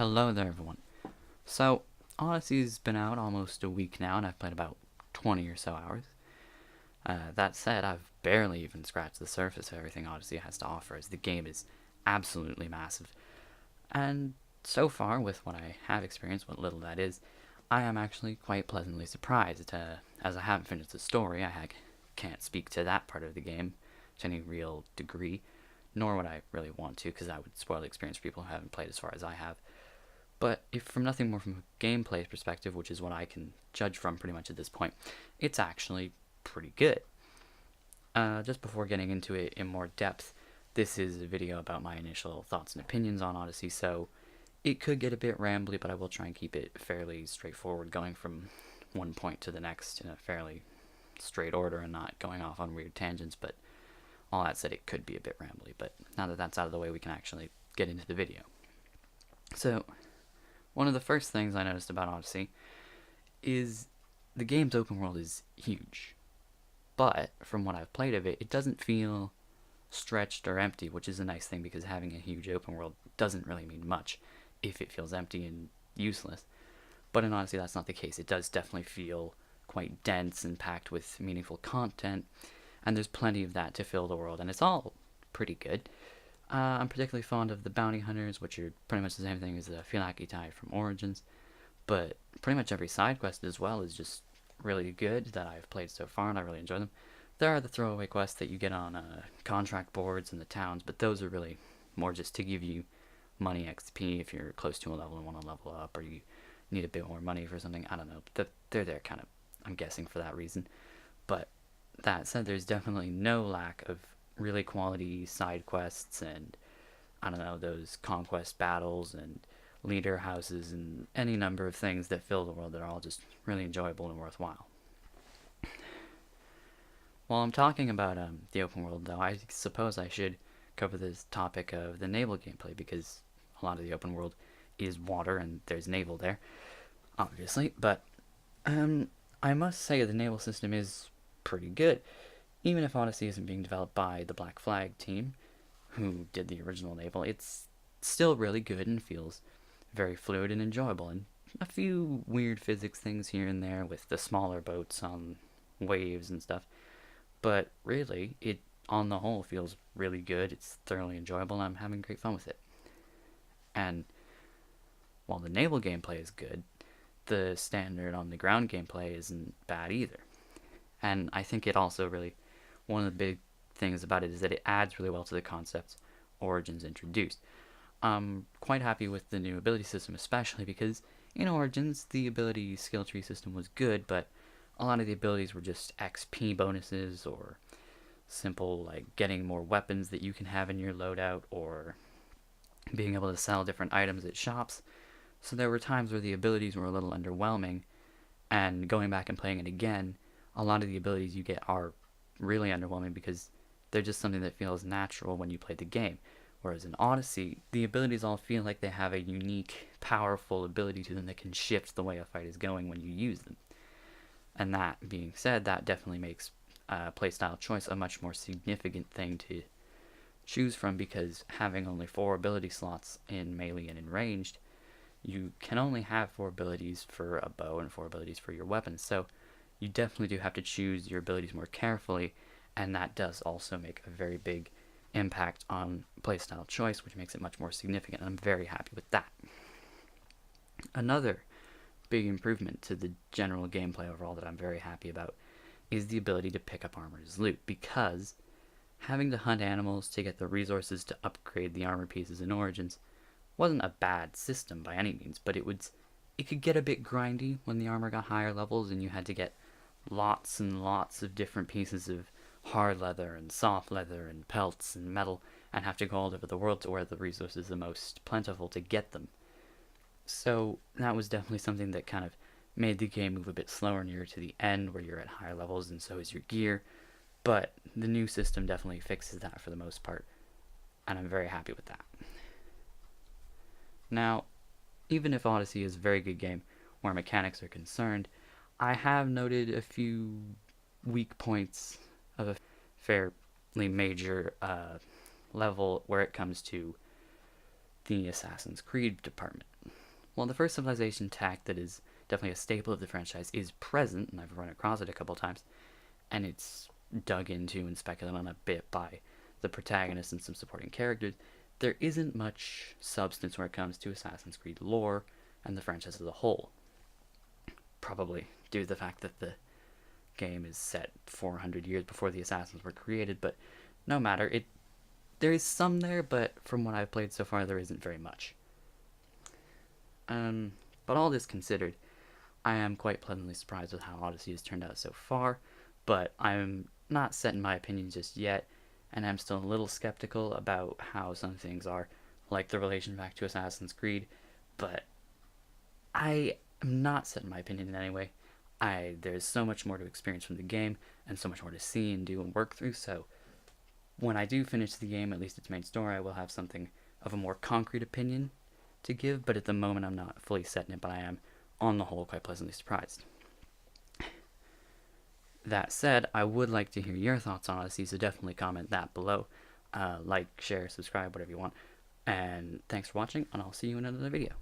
Hello there, everyone. So, Odyssey's been out almost a week now, and I've played about 20 or so hours. That said, I've barely even scratched the surface of everything Odyssey has to offer, as the game is absolutely massive. And so far, with what I have experienced, what little that is, I am actually quite pleasantly surprised. As I haven't finished the story, can't speak to that part of the game to any real degree, nor would I really want to, because that would spoil the experience for people who haven't played as far as I have. But if from nothing more from a gameplay perspective, which is what I can judge from pretty much at this point, it's actually pretty good. Just before getting into it in more depth, this is a video about my initial thoughts and opinions on Odyssey, so it could get a bit rambly, but I will try and keep it fairly straightforward, going from one point to the next in a fairly straight order and not going off on weird tangents. But all that said, it could be a bit rambly, but now that that's out of the way, we can actually get into the video. So, one of the first things I noticed about Odyssey is the game's open world is huge. But from what I've played of it, it doesn't feel stretched or empty, which is a nice thing because having a huge open world doesn't really mean much if it feels empty and useless. But in Odyssey, that's not the case. It does definitely feel quite dense and packed with meaningful content, and there's plenty of that to fill the world, and it's all pretty good. I'm particularly fond of the bounty hunters, which are pretty much the same thing as the Phylakitai from Origins, but pretty much every side quest as well is just really good that I've played so far, and I really enjoy them. There are the throwaway quests that you get on contract boards in the towns, but those are really more just to give you money XP if you're close to a level and want to level up, or you need a bit more money for something. I don't know. They're there kind of, I'm guessing, for that reason. But that said, there's definitely no lack of really quality side quests and, I don't know, those conquest battles and leader houses and any number of things that fill the world that are all just really enjoyable and worthwhile. While I'm talking about the open world, though, I suppose I should cover this topic of the naval gameplay, because a lot of the open world is water and there's naval there, obviously. But I must say the naval system is pretty good. Even if Odyssey isn't being developed by the Black Flag team, who did the original naval, it's still really good and feels very fluid and enjoyable. And a few weird physics things here and there with the smaller boats on waves and stuff. But really, it on the whole feels really good. It's thoroughly enjoyable, and I'm having great fun with it. And while the naval gameplay is good, the standard on the ground gameplay isn't bad either. And I think it also really, one of the big things about it is that it adds really well to the concepts Origins introduced. I'm quite happy with the new ability system, especially because in Origins the ability skill tree system was good, but a lot of the abilities were just XP bonuses or simple, like getting more weapons that you can have in your loadout or being able to sell different items at shops. So there were times where the abilities were a little underwhelming, and going back and playing it again, a lot of the abilities you get are really underwhelming because they're just something that feels natural when you play the game. Whereas in Odyssey, the abilities all feel like they have a unique, powerful ability to them that can shift the way a fight is going when you use them. And that being said, that definitely makes playstyle choice a much more significant thing to choose from, because having only 4 ability slots in melee and in ranged, you can only have 4 abilities for a bow and 4 abilities for your weapons. So you definitely do have to choose your abilities more carefully, and that does also make a very big impact on playstyle choice, which makes it much more significant, and I'm very happy with that. Another big improvement to the general gameplay overall that I'm very happy about is the ability to pick up armor as loot, because having to hunt animals to get the resources to upgrade the armor pieces in Origins wasn't a bad system by any means, but it could get a bit grindy when the armor got higher levels and you had to get lots and lots of different pieces of hard leather and soft leather and pelts and metal, and have to go all over the world to where the resources are the most plentiful to get them. So that was definitely something that kind of made the game move a bit slower near to the end, where you're at higher levels and so is your gear. But the new system definitely fixes that for the most part, and I'm very happy with that. Now, even if Odyssey is a very good game where mechanics are concerned, I have noted a few weak points of a fairly major level where it comes to the Assassin's Creed department. while the first civilization tack that is definitely a staple of the franchise is present, and I've run across it a couple times, and it's dug into and speculated on a bit by the protagonist and some supporting characters, there isn't much substance when it comes to Assassin's Creed lore and the franchise as a whole. Probably due to the fact that the game is set 400 years before the Assassins were created, but no matter, there is some there, but from what I've played so far, there isn't very much. But all this considered, I am quite pleasantly surprised with how Odyssey has turned out so far, but I'm not set in my opinion just yet, and I'm still a little skeptical about how some things are, like the relation back to Assassin's Creed, but I am not set in my opinion in any way. There's so much more to experience from the game, and so much more to see and do and work through, so when I do finish the game, at least its main story, I will have something of a more concrete opinion to give, but at the moment I'm not fully set in it, but I am, on the whole, quite pleasantly surprised. That said, I would like to hear your thoughts on Odyssey, so definitely comment that below. Like, share, subscribe, whatever you want. And thanks for watching, and I'll see you in another video.